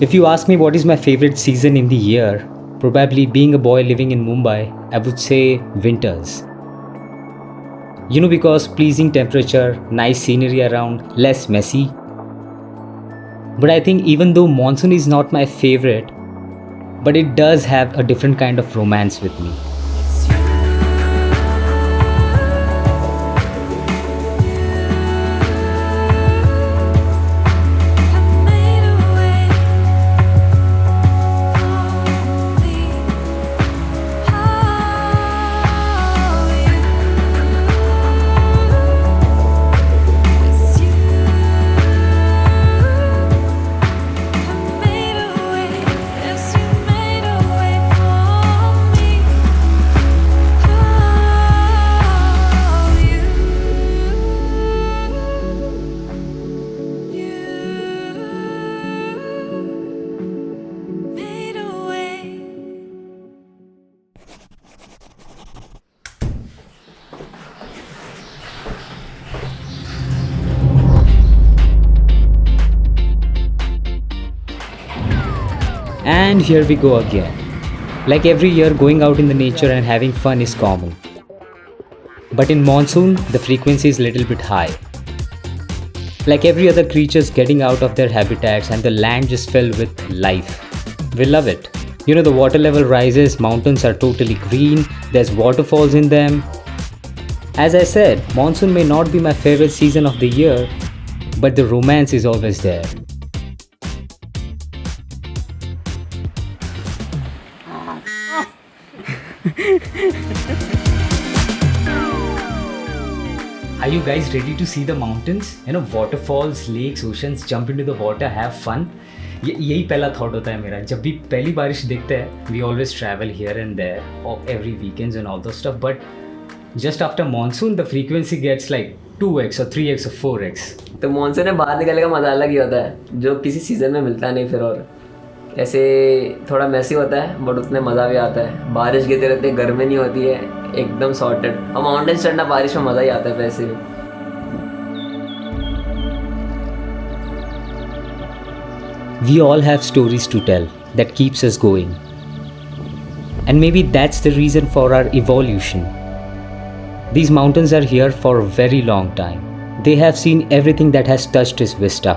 If you ask me what is my favorite season in the year, probably being a boy living in Mumbai, I would say winters. Because pleasing temperature, nice scenery around, less messy. But I think even though monsoon is not my favorite, but it does have a different kind of romance with me. And here we go again. Like every year, going out in the nature and having fun is common. But in monsoon, the frequency is a little bit high. Like every other creatures getting out of their habitats and the land just filled with life. We love it. The water level rises, mountains are totally green, there's waterfalls in them. As I said, monsoon may not be my favorite season of the year, but the romance is always there. Are you guys ready to see the mountains? Waterfalls, lakes, oceans, jump into the water, have fun. यही पहला thought होता है मेरा जब भी पहली बारिश देखते हैं. We always travel here and there every weekends and all those stuff, but just after monsoon the frequency gets like 2x or 3x or 4x. तो मानसून में बाहर निकलने का मजा अलग ही होता है जो किसी सीज़न में मिलता नहीं फिर. और ऐसे थोड़ा मैसी होता है बट उतने मज़ा भी आता है. बारिश गिरते रहते, गर्मी नहीं होती है, एकदम सॉर्टेड. और माउंटेन चढ़ना बारिश में मज़ा ही आता है वैसे भी. We all have stories to tell that keeps us going. And maybe that's the reason for our evolution. These mountains are here for a very long time. They have seen everything that has touched this vista.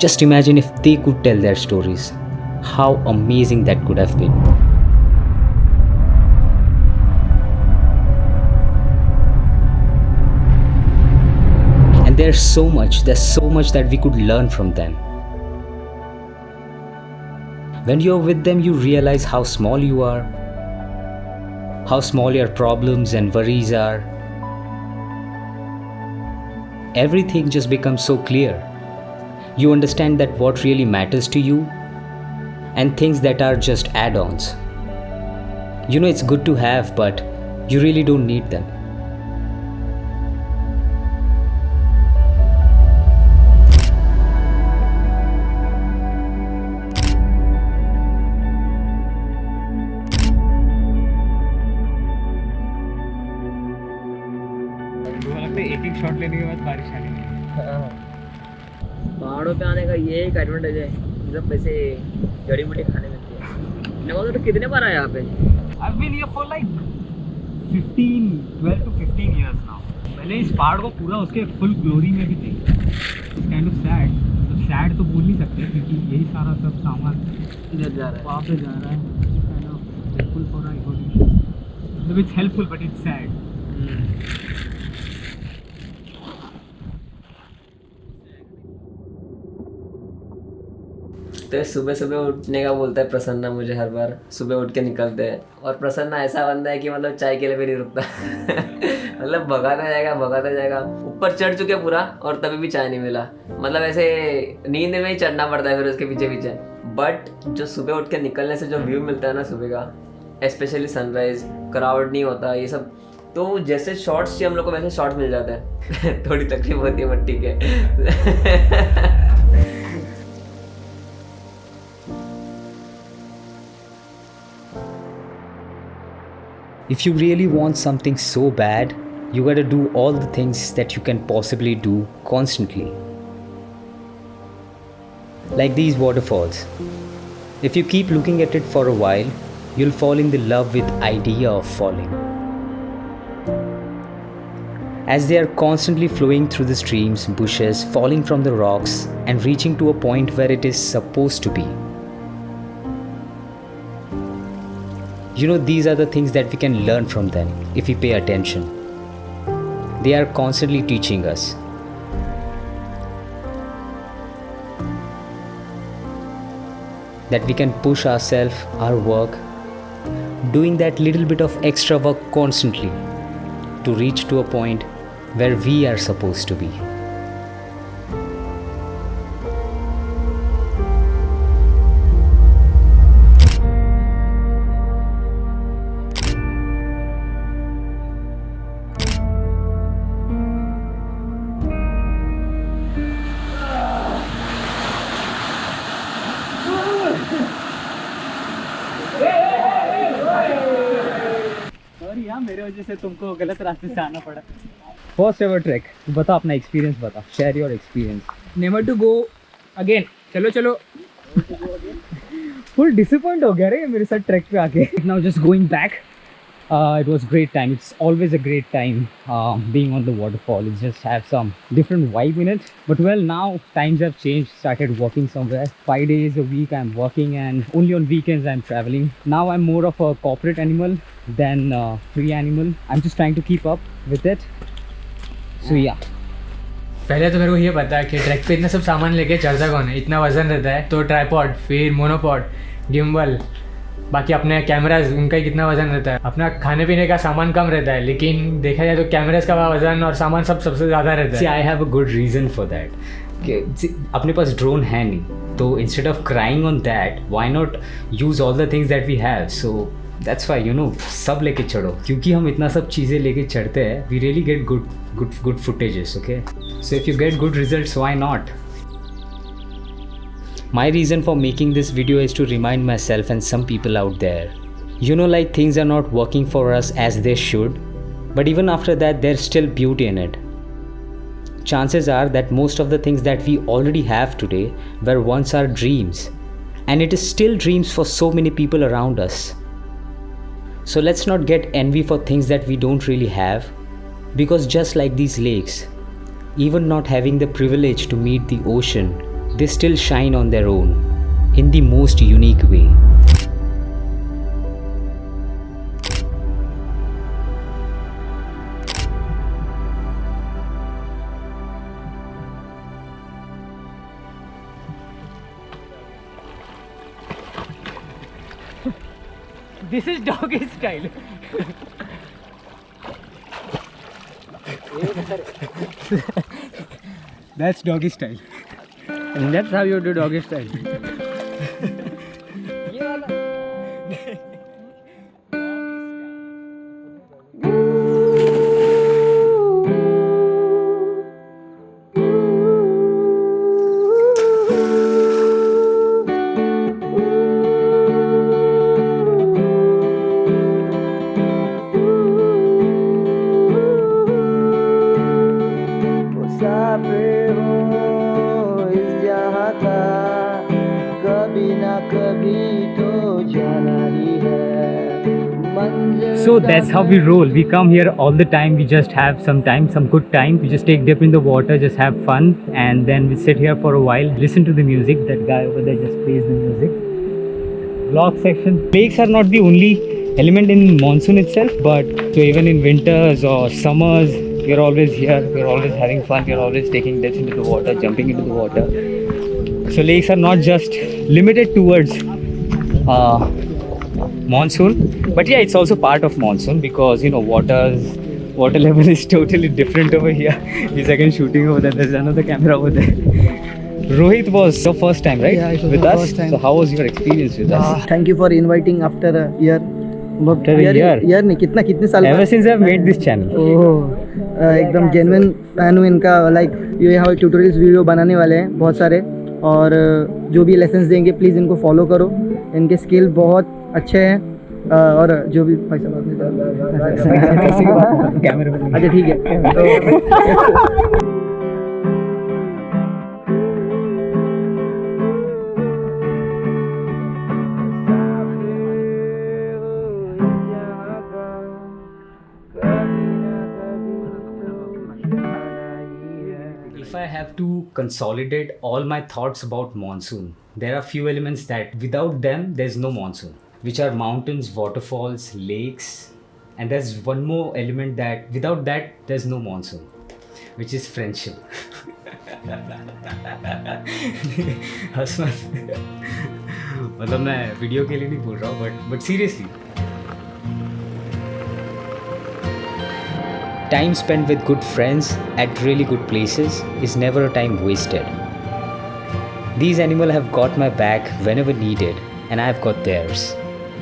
Just imagine if they could tell their stories. How amazing that could have been. And there's so much that we could learn from them. When you're with them, you realize how small you are, how small your problems and worries are. Everything just becomes so clear. You understand that what really matters to you and things that are just add-ons. It's good to have, but you really don't need them. एक shot लेने के बाद बारिश आने लगी. पहाड़ों पे आने का ये एक एडवांटेज है, मतलब वैसे जड़ी बूटी खाने मिलती है. नवादा तो कितने बार आया यहाँ पे? I've been here for like 12 to 15 years now. मैंने इस पहाड़ को पूरा उसके फुल ग्लोरी में भी देखा. It's kind of sad. तो sad तो बोल नहीं सकते क्योंकि यही सारा सब सामान इधर जा रहा है, वहाँ पे जा रहा है. Kind of helpful for our evolution. मतलब it's helpful but it's sad. तो सुबह सुबह उठने का बोलता है प्रसन्ना मुझे हर बार. सुबह उठ के निकलते हैं और प्रसन्ना ऐसा बंदा है कि मतलब चाय के लिए भी नहीं रुकता. मतलब भगाता जाएगा. ऊपर चढ़ चुके पूरा और तभी भी चाय नहीं मिला. मतलब ऐसे नींद में ही चढ़ना पड़ता है फिर उसके पीछे पीछे. बट जो सुबह उठ के निकलने से जो व्यू मिलता है ना सुबह का, स्पेशली सनराइज, क्राउड नहीं होता ये सब, तो जैसे शॉर्ट्स चाहिए हम लोग को वैसे शॉर्ट मिल जाते हैं. थोड़ी तकलीफ होती है बट ठीक है. If you really want something so bad, you gotta do all the things that you can possibly do constantly. like these waterfalls. If you keep looking at it for a while, you'll fall in the love with idea of falling. As they are constantly flowing through the streams, bushes, falling from the rocks and reaching to a point where it is supposed to be. You know, these are the things that we can learn from them if we pay attention. They are constantly teaching us. That we can push ourselves, our work, doing that little bit of extra work constantly to reach to a point where we are supposed to be. Sorry यार, मेरे वजह से तुमको गलत रास्ते से आना पड़ा. फर्स्ट एवर ट्रैक, बता अपना एक्सपीरियंस बता, share your experience. Never to go again. चलो चलो. फुल डिसअपॉइंट हो गया रे मेरे साथ ट्रैक पे आके. Now just going back. It was great time. It's always a great time being on the waterfall. It just have some different vibe in it. But well, now times have changed. Started working somewhere. 5 days a week I'm working, and only on weekends I'm traveling. Now I'm more of a corporate animal than free animal. I'm just trying to keep up with it. So yeah. पहले तो मेरे को ये पता है कि track पे इतना सब सामान लेके चढ़ता कौन है, इतना वजन रहता है. तो ट्राइपॉड, फिर मोनोपॉड, गिम्बल, बाकी अपने कैमराज, उनका ही कितना वजन रहता है. अपना खाने पीने का सामान कम रहता है, लेकिन देखा जाए तो कैमराज का वजन और सामान सब सबसे ज़्यादा रहता See, है. I have a good reason for that. कि अपने पास ड्रोन है नहीं, तो instead of crying on that, why not use all the things that we have? So that's why, you know, सब लेके चढ़ो, क्योंकि हम इतना सब चीज़ें लेके चढ़ते हैं. We really get good footages, okay? So if you get good results, why not? My reason for making this video is to remind myself and some people out there. You know, like things are not working for us as they should, but even after that, there's still beauty in it. Chances are that most of the things that we already have today were once our dreams, and it is still dreams for so many people around us. So let's not get envy for things that we don't really have, because just like these lakes, even not having the privilege to meet the ocean, they still shine on their own, in the most unique way. This is doggy style. That's doggy style. And that's how you do doggy style. So that's how we roll. We come here all the time. We just have some time, some good time. We just take dip in the water, just have fun, and then we sit here for a while, listen to the music. That guy over there just plays the music. Vlog section. Lakes are not the only element in monsoon itself, but so even in winters or summers, we're always here. We're always having fun. We're always taking dips into the water, jumping into the water. So lakes are not just limited towards monsoon, but yeah, it's also part of monsoon, because you know water level is totally different over here. This again shooting over there. There's another camera over there. Rohit, was your first time, right? Yeah, it was with my us. first time. So how was your experience with us? Thank you for inviting after a year. After a year? Year नहीं, कितने साल Ever since I've made this channel. ओह एकदम genuine fan हूँ इनका. Like ये यहाँ tutorials video बनाने वाले हैं बहुत सारे, और जो भी लेसन्स देंगे प्लीज़ इनको फॉलो करो. इनके स्किल बहुत अच्छे हैं, और जो भी पैसा कैमरा में. अच्छा ठीक है. If I have to consolidate all my thoughts about monsoon, there are few elements that without them there's no monsoon, which are mountains, waterfalls, lakes, and there's one more element that without that there's no monsoon, which is friendship. हंस मत मतलब मैं video के लिए नहीं बोल रहा हूँ but seriously time spent with good friends at really good places is never a time wasted. These animals have got my back whenever needed and I've got theirs.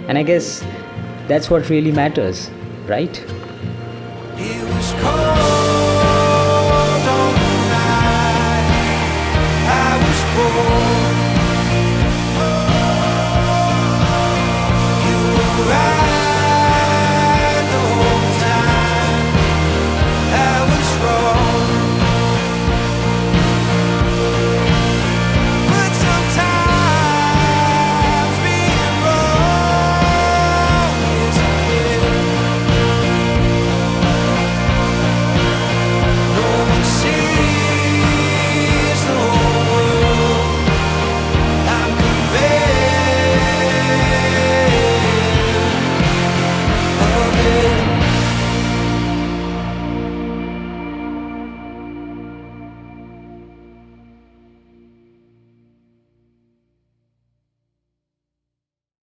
And I guess that's what really matters, right?